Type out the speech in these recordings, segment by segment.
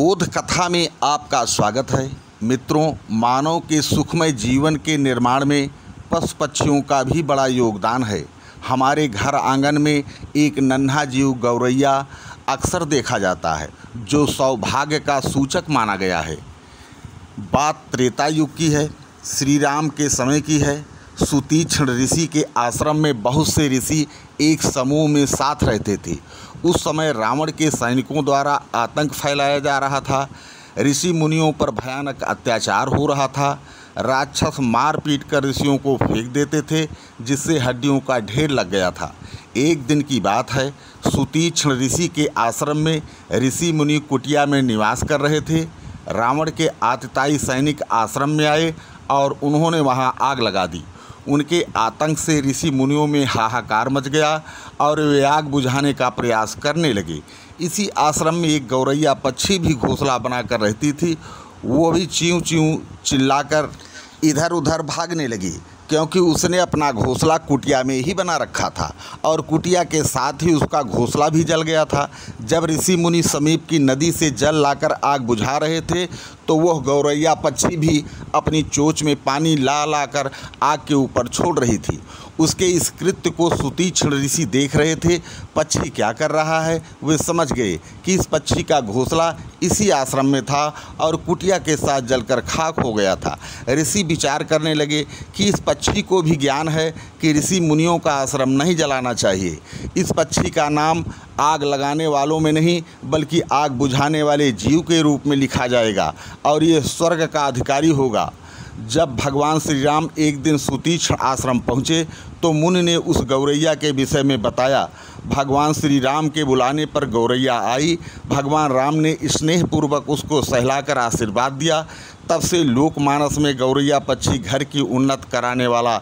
बोध कथा में आपका स्वागत है। मित्रों, मानव के सुखमय जीवन के निर्माण में पशु पक्षियों का भी बड़ा योगदान है। हमारे घर आंगन में एक नन्हा जीव गौरैया अक्सर देखा जाता है, जो सौभाग्य का सूचक माना गया है। बात त्रेता युग की है, श्री राम के समय की है। सुतीक्ष्ण ऋषि के आश्रम में बहुत से ऋषि एक समूह में साथ रहते थे। उस समय रावण के सैनिकों द्वारा आतंक फैलाया जा रहा था। ऋषि मुनियों पर भयानक अत्याचार हो रहा था। राक्षस मार पीट कर ऋषियों को फेंक देते थे, जिससे हड्डियों का ढेर लग गया था। एक दिन की बात है, सुतीक्ष्ण ऋषि के आश्रम में ऋषि मुनि कुटिया में निवास कर रहे थे। रावण के आतताई सैनिक आश्रम में आए और उन्होंने वहां आग लगा दी। उनके आतंक से ऋषि मुनियों में हाहाकार मच गया और वे आग बुझाने का प्रयास करने लगे। इसी आश्रम में एक गौरैया पक्षी भी घोंसला बनाकर रहती थी। वो भी च्यूं च्यूं चिल्लाकर इधर उधर भागने लगी, क्योंकि उसने अपना घोंसला कुटिया में ही बना रखा था और कुटिया के साथ ही उसका घोंसला भी जल गया था। जब ऋषि मुनि समीप की नदी से जल लाकर आग बुझा रहे थे, तो वह गौरैया पक्षी भी अपनी चोंच में पानी ला लाकर आग के ऊपर छोड़ रही थी। उसके इस कृत्य को सुतीक्ष्ण ऋषि देख रहे थे। पक्षी क्या कर रहा है, वे समझ गए कि इस पक्षी का घोंसला इसी आश्रम में था और कुटिया के साथ जलकर खाक हो गया था। ऋषि विचार करने लगे कि इस पक्षी को भी ज्ञान है कि ऋषि मुनियों का आश्रम नहीं जलाना चाहिए। इस पक्षी का नाम आग लगाने वालों में नहीं, बल्कि आग बुझाने वाले जीव के रूप में लिखा जाएगा और ये स्वर्ग का अधिकारी होगा। जब भगवान श्री राम एक दिन सुतीक्ष्ण आश्रम पहुँचे, तो मुनि ने उस गौरैया के विषय में बताया। भगवान श्री राम के बुलाने पर गौरैया आई। भगवान राम ने स्नेहपूर्वक उसको सहलाकर आशीर्वाद दिया। तब से लोकमानस में गौरैया पक्षी घर की उन्नत कराने वाला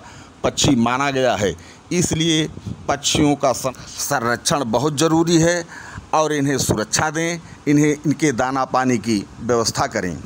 पक्षी माना गया है। इसलिए पक्षियों का संरक्षण बहुत ज़रूरी है और इन्हें सुरक्षा दें, इनके दाना पानी की व्यवस्था करें।